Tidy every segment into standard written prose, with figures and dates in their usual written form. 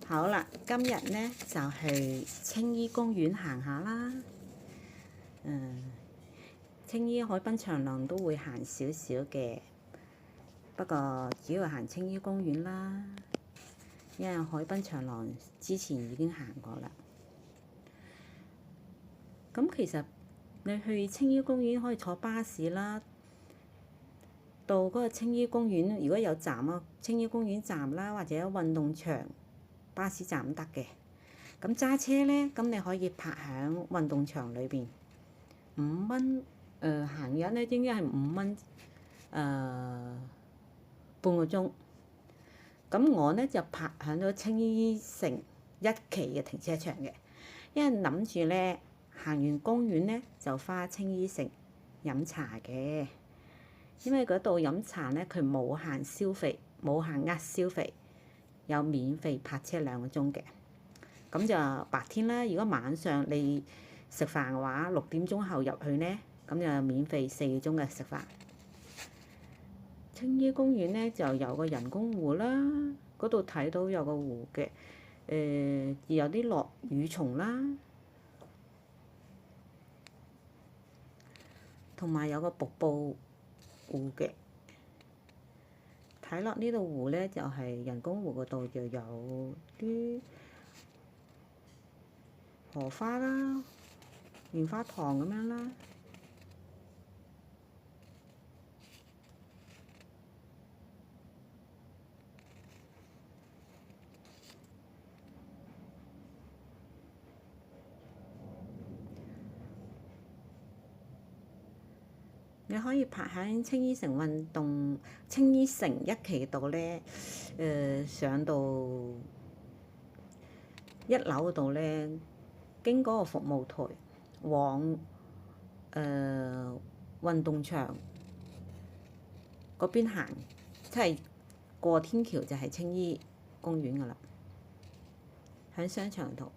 好啦，今日呢就去青衣公園行下啦。青衣海濱長廊都會行少少嘅，不過主要行青衣公園啦，因為海濱長廊之前已經行過啦。咁其實你去青衣公園可以坐巴士啦，到嗰個青衣公園如果有站啊，青衣公園站啦，或者運動場巴士站得嘅。咁揸車呢，咁你可以泊喺運動場裏邊，5蚊，行日呢應該係5蚊，半個鐘。咁我呢就泊喺咗青衣城1期嘅停車場嘅，因為諗住呢行完公園呢就返青衣城飲茶嘅，因為嗰度飲茶呢佢冇限消費，冇限額消費，有免費泊車2個鐘嘅。咁就白天啦，如果晚上你食飯嘅話，6點鐘後入去呢，咁就免費4個鐘嘅食飯。青衣公園呢就有個人工湖啦，嗰度睇到有個湖嘅，有啲落雨蟲啦，同埋有個瀑布湖嘅。睇落呢度湖呢，就係人工湖嗰度就有啲荷花啦、棉花糖咁樣啦。你可以泊喺青衣城1期度呢，上到1樓嗰度呢，經嗰個服務台往運動場嗰邊行，即係過天橋就係青衣公園㗎喇，喺商場度。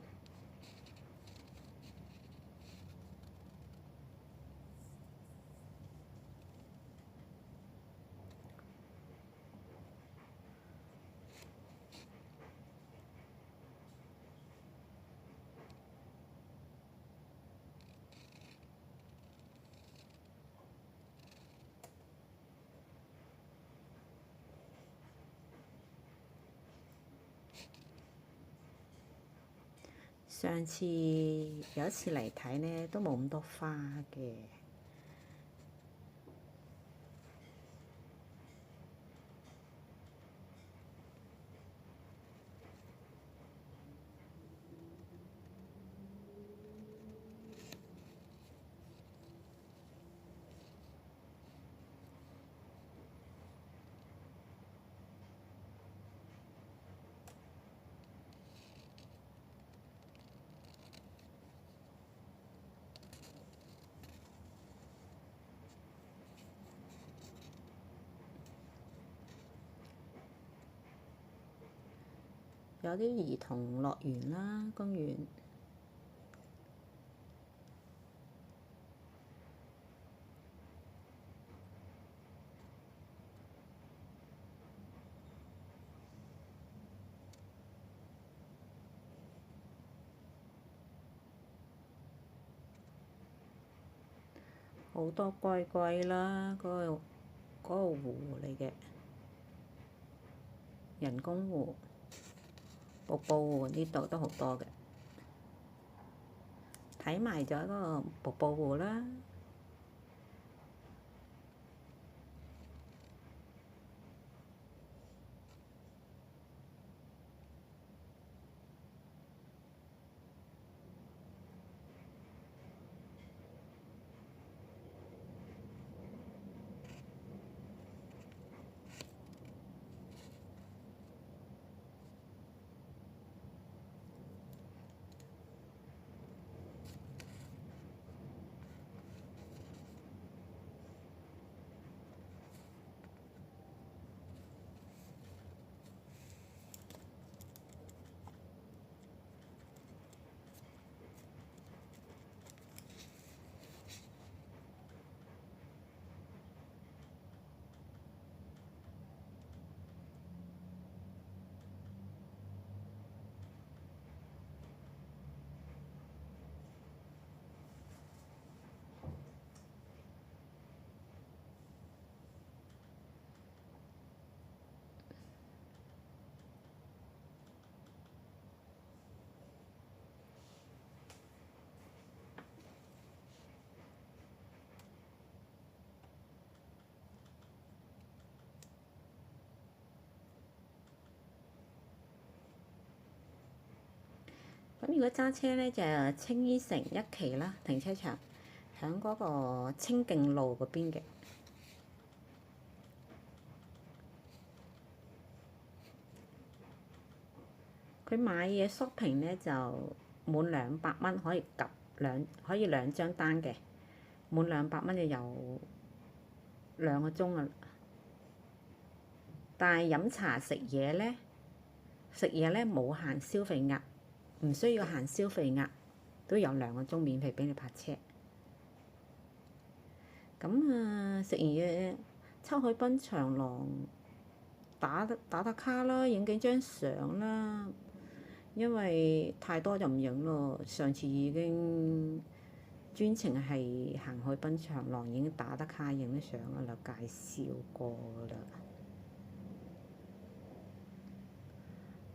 上次有一次嚟睇呢，都冇咁多花嘅。有啲兒童樂園啦，公園好多龜龜啦，嗰個湖嚟嘅，人工湖、瀑布湖呢度都好多嘅，睇埋咗嗰個瀑布湖啦。咁如果揸車咧，就青衣城一期啦，停車場喺嗰個清徑路嗰邊嘅。佢買嘢 shopping 咧就滿200蚊可以兩張單嘅，滿200蚊就有2個鐘啊！但係飲茶食嘢咧冇限消費額，唔需要限消費額，都有2個鐘免費俾你泊車。咁啊，食完嘢秋海濱長廊打卡啦，影幾張相啦。因為太多就唔影咯，上次已經專程係行海濱長廊已經打得卡影啲相噶啦，介紹過啦。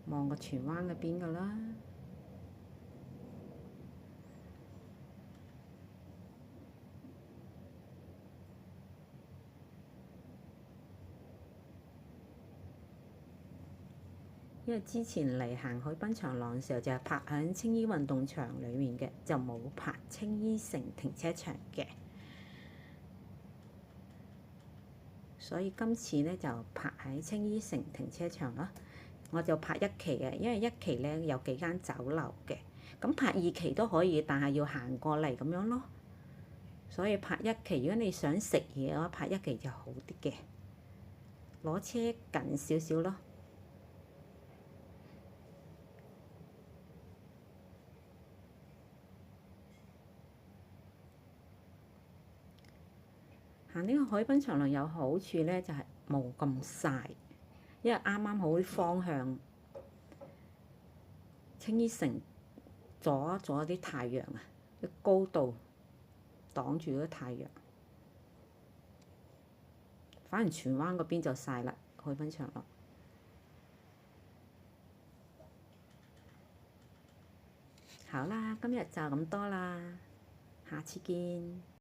望個荃灣嗰邊噶啦。因為之前嚟行海濱長廊嘅時候就係泊喺青衣運動場裡面嘅，就冇泊青衣城停車場嘅，所以今次咧就泊喺青衣城停車場啦。我就泊1期嘅，因為1期咧有幾間酒樓嘅，咁泊2期都可以，但係要行過嚟咁樣咯。所以泊1期，如果你想食嘢嘅話，泊1期就好啲嘅，攞車近少少咯。行呢個海濱長廊有好處咧，就係冇咁曬，因為啱啱好啲方向，青衣城阻啲太陽啊，啲高度擋住啲太陽。反而荃灣嗰邊就曬啦，海濱長廊。好啦，今日就咁多啦，下次見。